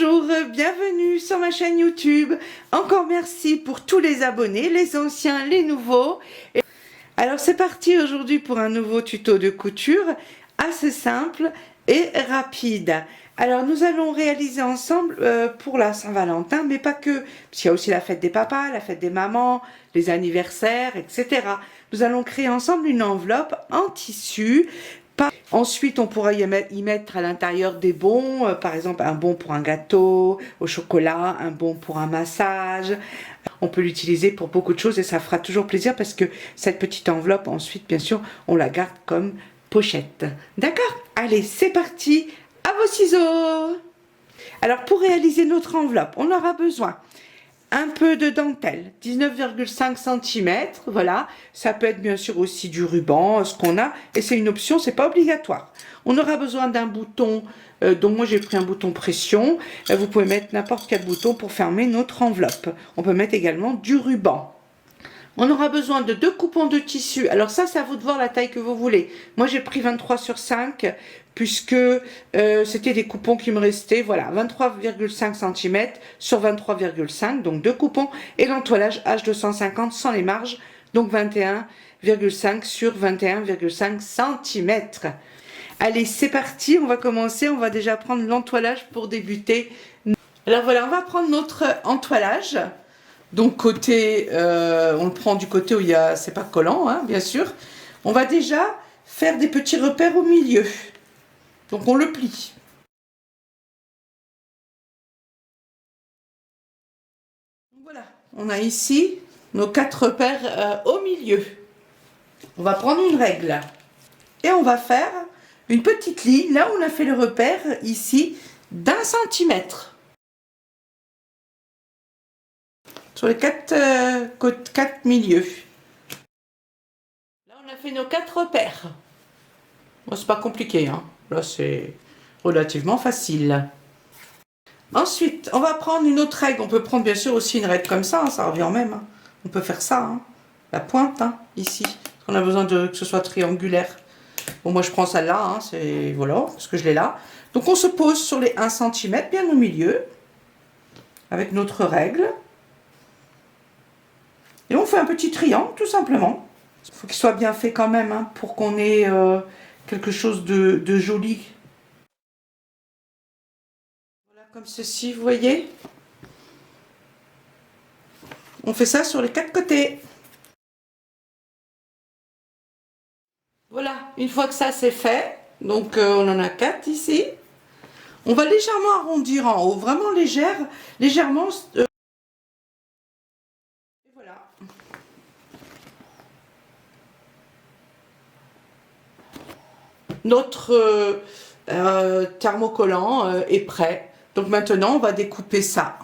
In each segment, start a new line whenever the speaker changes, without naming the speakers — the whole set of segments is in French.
Bonjour, bienvenue sur ma chaîne YouTube. Encore merci pour tous les abonnés, les anciens, les nouveaux. Alors c'est parti aujourd'hui pour un nouveau tuto de couture, assez simple et rapide. Alors nous allons réaliser ensemble pour la Saint-Valentin, mais pas que, parce qu'il y a aussi la fête des papas, la fête des mamans, les anniversaires, etc. Nous allons créer ensemble une enveloppe en tissu. Ensuite, on pourra y mettre à l'intérieur des bons, par exemple un bon pour un gâteau au chocolat, un bon pour un massage. On peut l'utiliser pour beaucoup de choses et ça fera toujours plaisir parce que cette petite enveloppe, ensuite, bien sûr, on la garde comme pochette. D'accord? Allez, c'est parti, à vos ciseaux! Alors, pour réaliser notre enveloppe, on aura besoin un peu de dentelle, 19,5 cm, voilà, ça peut être bien sûr aussi du ruban, ce qu'on a, et c'est une option, c'est pas obligatoire. On aura besoin d'un bouton, donc moi j'ai pris un bouton pression, vous pouvez mettre n'importe quel bouton pour fermer notre enveloppe. On peut mettre également du ruban. On aura besoin de 2 coupons de tissu. Alors ça, c'est à vous de voir la taille que vous voulez. Moi, j'ai pris 23 sur 5 puisque c'était des coupons qui me restaient. Voilà, 23,5 cm sur 23,5, donc 2 coupons. Et l'entoilage H250 sans les marges, donc 21,5 sur 21,5 cm. Allez, c'est parti, on va commencer. On va déjà prendre l'entoilage pour débuter. Alors voilà, on va prendre notre entoilage. Donc côté, on le prend du côté où il y a, c'est pas collant, hein, bien sûr. On va déjà faire des petits repères au milieu. Donc on le plie. Voilà, on a ici nos 4 repères au milieu. On va prendre une règle et on va faire une petite ligne là où on a fait le repère ici d'1 centimètre. Sur les 4 milieux. Là, on a fait nos 4 repères. Bon, c'est pas compliqué, hein. Là, c'est relativement facile. Ensuite, on va prendre une autre règle. On peut prendre bien sûr aussi une règle comme ça, hein, ça revient au même. Hein. On peut faire ça, hein. La pointe, hein, ici. On a besoin que ce soit triangulaire. Bon, moi, je prends celle-là, hein, c'est voilà, parce que je l'ai là. Donc, on se pose sur les 1 cm, bien au milieu, avec notre règle. Et on fait un petit triangle, tout simplement. Il faut qu'il soit bien fait quand même, hein, pour qu'on ait quelque chose de joli. Voilà, comme ceci, vous voyez. On fait ça sur les 4 côtés. Voilà, une fois que ça c'est fait, donc on en a 4 ici. On va légèrement arrondir en haut, vraiment légèrement. Et voilà. Notre thermocollant est prêt. Donc maintenant, on va découper ça.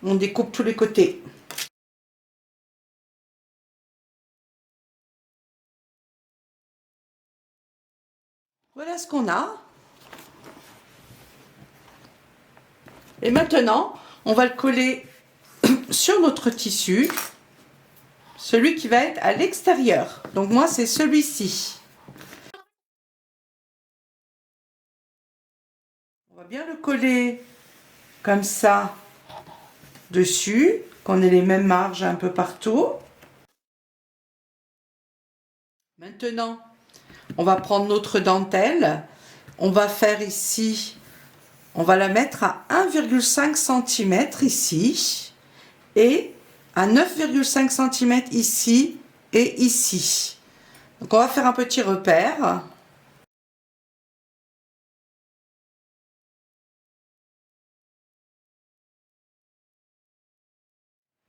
On découpe tous les côtés. Voilà ce qu'on a. Et maintenant, on va le coller sur notre tissu. Celui qui va être à l'extérieur. Donc moi, c'est celui-ci. On va bien le coller comme ça dessus, qu'on ait les mêmes marges un peu partout. Maintenant, on va prendre notre dentelle. On va faire ici, on va la mettre à 1,5 cm ici et à 9,5 cm ici et ici. Donc on va faire un petit repère.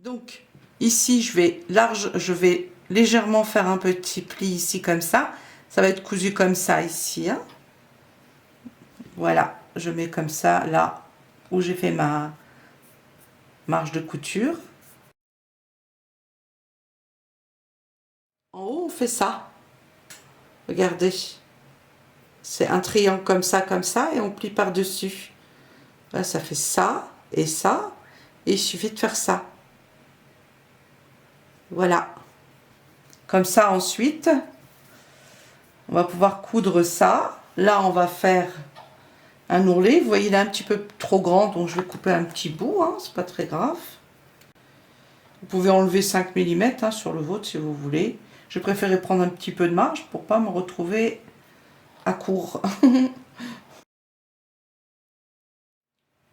Donc ici je vais légèrement faire un petit pli ici comme ça. Ça va être cousu comme ça ici. Hein. Voilà, je mets comme ça là où j'ai fait ma marge de couture. En haut on fait ça. Regardez. C'est un triangle comme ça et on plie par-dessus. Là ça fait ça et ça. Et il suffit de faire ça. Voilà. Comme ça ensuite, on va pouvoir coudre ça. Là on va faire un ourlet. Vous voyez, il est un petit peu trop grand, donc je vais couper un petit bout, hein, c'est pas très grave. Vous pouvez enlever 5 mm hein, sur le vôtre si vous voulez. Je préférais prendre un petit peu de marge pour pas me retrouver à court.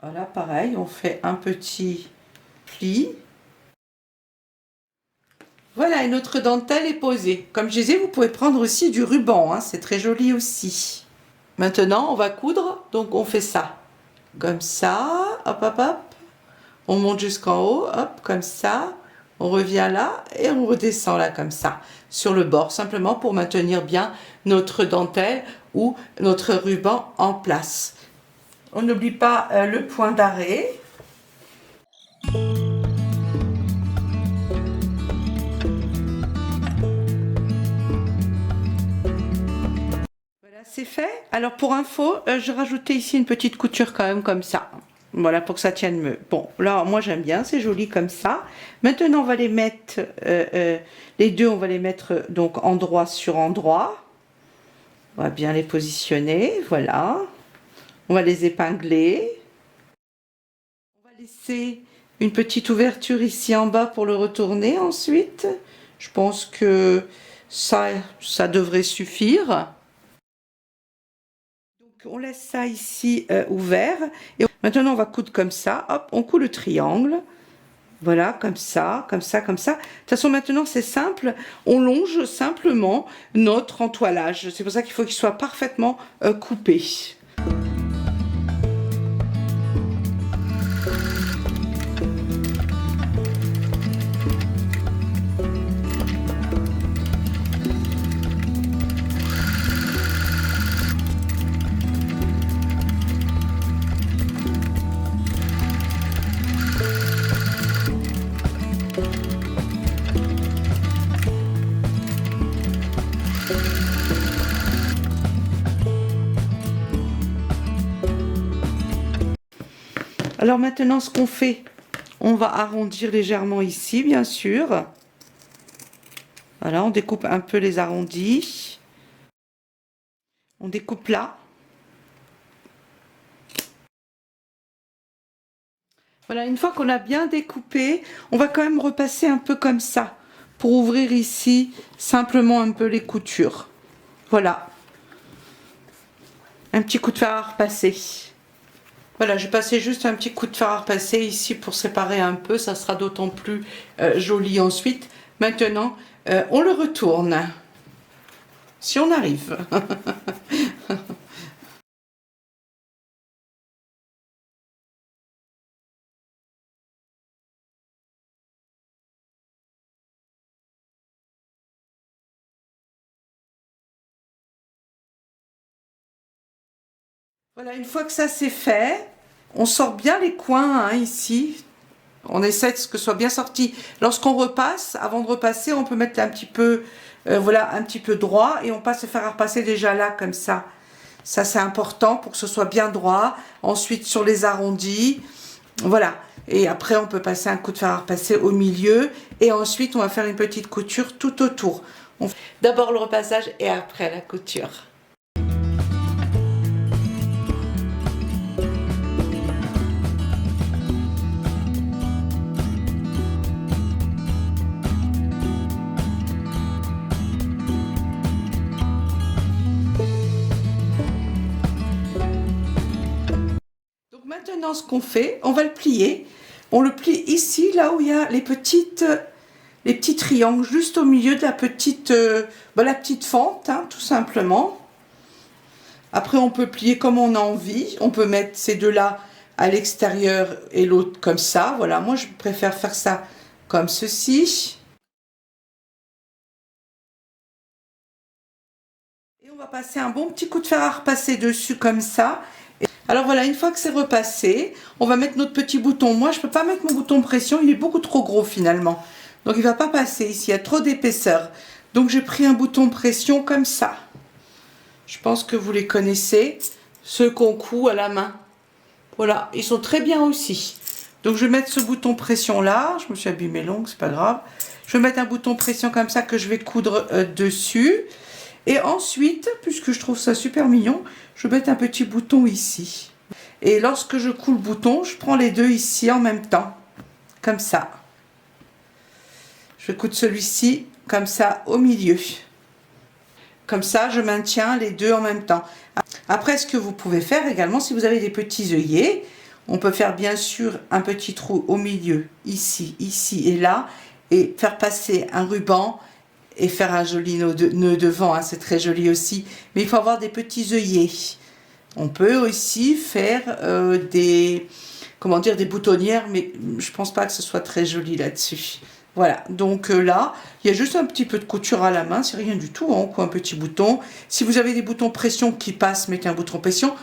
Voilà, pareil, on fait un petit pli. Voilà, et notre dentelle est posée. Comme je disais, vous pouvez prendre aussi du ruban, hein, c'est très joli aussi. Maintenant, on va coudre, donc on fait ça. Comme ça, hop, hop, hop. On monte jusqu'en haut, hop, comme ça. On revient là et on redescend là, comme ça, sur le bord, simplement pour maintenir bien notre dentelle ou notre ruban en place. On n'oublie pas le point d'arrêt. C'est fait. Alors pour info, je rajoutais ici une petite couture quand même comme ça. Voilà, pour que ça tienne mieux. Bon, là, moi j'aime bien, c'est joli comme ça. Maintenant, on va les mettre, les deux, on va les mettre donc endroit sur endroit. On va bien les positionner, voilà. On va les épingler. On va laisser une petite ouverture ici en bas pour le retourner ensuite. Je pense que ça devrait suffire. On laisse ça ici ouvert. Et maintenant, on va coudre comme ça. Hop, on coud le triangle. Voilà, comme ça, comme ça, comme ça. De toute façon, maintenant, c'est simple. On longe simplement notre entoilage. C'est pour ça qu'il faut qu'il soit parfaitement coupé. Alors maintenant, ce qu'on fait, on va arrondir légèrement ici, bien sûr. Voilà, on découpe un peu les arrondis. On découpe là. Voilà, une fois qu'on a bien découpé, on va quand même repasser un peu comme ça, pour ouvrir ici simplement un peu les coutures. Voilà. Un petit coup de fer à repasser. Voilà, j'ai passé juste un petit coup de fer à repasser ici pour séparer un peu, ça sera d'autant plus joli ensuite. Maintenant, on le retourne, si on arrive. Voilà, une fois que ça c'est fait, on sort bien les coins hein, ici. On essaie de ce que ce soit bien sorti. Lorsqu'on repasse, avant de repasser, on peut mettre un petit peu, voilà, un petit peu droit et on passe le fer à repasser déjà là comme ça. Ça c'est important pour que ce soit bien droit. Ensuite sur les arrondis, voilà. Et après on peut passer un coup de fer à repasser au milieu et ensuite on va faire une petite couture tout autour. D'abord le repassage et après la couture. Maintenant, ce qu'on fait, on va le plier. On le plie ici, là où il y a les petits triangles, juste au milieu de la petite fente, hein, tout simplement. Après, on peut plier comme on a envie. On peut mettre ces deux-là à l'extérieur et l'autre comme ça. Voilà, moi, je préfère faire ça comme ceci. Et on va passer un bon petit coup de fer à repasser dessus comme ça. Alors voilà, une fois que c'est repassé, on va mettre notre petit bouton. Moi, je ne peux pas mettre mon bouton pression, il est beaucoup trop gros finalement. Donc il ne va pas passer ici, il y a trop d'épaisseur. Donc j'ai pris un bouton pression comme ça. Je pense que vous les connaissez, ceux qu'on coud à la main. Voilà, ils sont très bien aussi. Donc je vais mettre ce bouton pression là, je me suis abîmé l'ongle, c'est pas grave. Je vais mettre un bouton pression comme ça que je vais coudre dessus. Et ensuite, puisque je trouve ça super mignon, je vais mettre un petit bouton ici. Et lorsque je coule le bouton, je prends les deux ici en même temps, comme ça. Je coudre celui-ci comme ça au milieu. Comme ça, je maintiens les deux en même temps. Après, ce que vous pouvez faire également, si vous avez des petits œillets, on peut faire bien sûr un petit trou au milieu, ici, ici et là, et faire passer un ruban et faire un joli nœud devant, hein, c'est très joli aussi. Mais il faut avoir des petits œillets. On peut aussi faire des boutonnières, mais je pense pas que ce soit très joli là-dessus. Voilà, donc là, il y a juste un petit peu de couture à la main, c'est rien du tout, hein, quoi, un petit bouton. Si vous avez des boutons pression qui passent, mettez un bouton pression.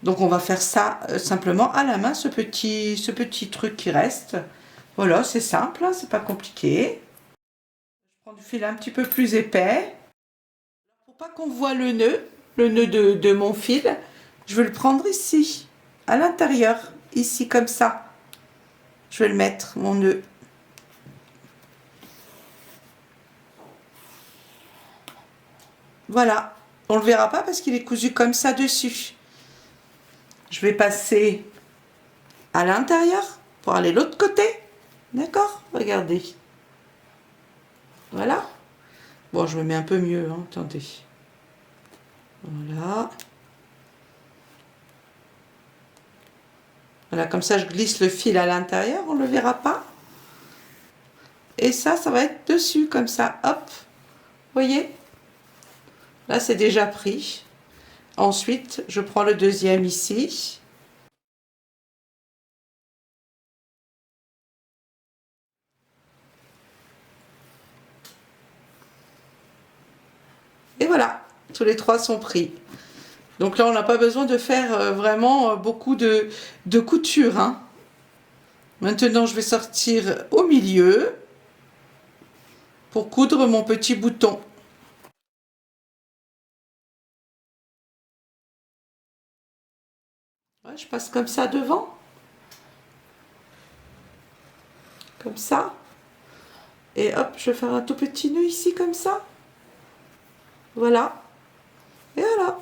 Donc on va faire ça simplement à la main, ce petit truc qui reste. Voilà, c'est simple, hein, c'est pas compliqué. Je prends du fil un petit peu plus épais. Pour pas qu'on voit le nœud de mon fil, je vais le prendre ici, à l'intérieur, ici comme ça. Je vais le mettre, mon nœud. Voilà, on le verra pas parce qu'il est cousu comme ça dessus. Je vais passer à l'intérieur pour aller de l'autre côté. D'accord? Regardez. Voilà. Bon, je me mets un peu mieux, hein, attendez. Voilà. Voilà, comme ça je glisse le fil à l'intérieur, on ne le verra pas. Et ça va être dessus, comme ça, hop. Voyez? Là, c'est déjà pris. Ensuite, je prends le deuxième ici. Et voilà, tous les trois sont pris. Donc là, on n'a pas besoin de faire vraiment beaucoup de couture, hein. Maintenant, je vais sortir au milieu pour coudre mon petit bouton. Ouais, je passe comme ça devant. Comme ça. Et hop, je vais faire un tout petit nœud ici, comme ça. Voilà. Et voilà.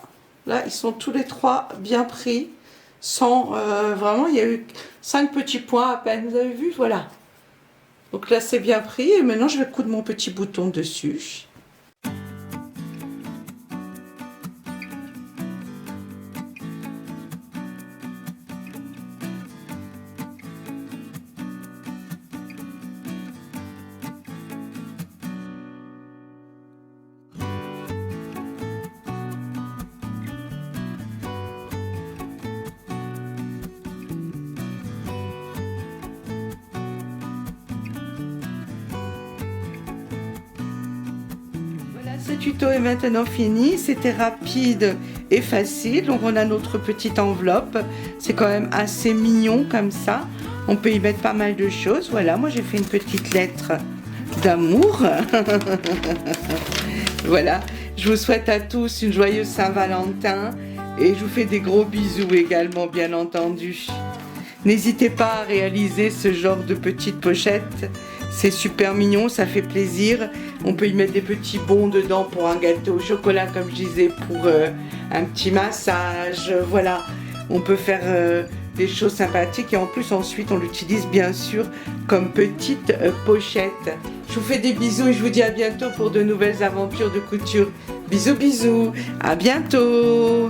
Là, ils sont tous les trois bien pris. Sans vraiment, il y a eu 5 petits points à peine. Vous avez vu? Voilà. Donc là, c'est bien pris. Et maintenant, je vais coudre mon petit bouton dessus. Ce tuto est maintenant fini, c'était rapide et facile. Donc on a notre petite enveloppe, c'est quand même assez mignon comme ça. On peut y mettre pas mal de choses. Voilà, moi j'ai fait une petite lettre d'amour. Voilà, je vous souhaite à tous une joyeuse Saint-Valentin et je vous fais des gros bisous également, bien entendu. N'hésitez pas à réaliser ce genre de petites pochettes. C'est super mignon, ça fait plaisir. On peut y mettre des petits bons dedans pour un gâteau au chocolat, comme je disais, pour un petit massage. Voilà, on peut faire des choses sympathiques. Et en plus, ensuite, on l'utilise bien sûr comme petite pochette. Je vous fais des bisous et je vous dis à bientôt pour de nouvelles aventures de couture. Bisous, bisous, à bientôt.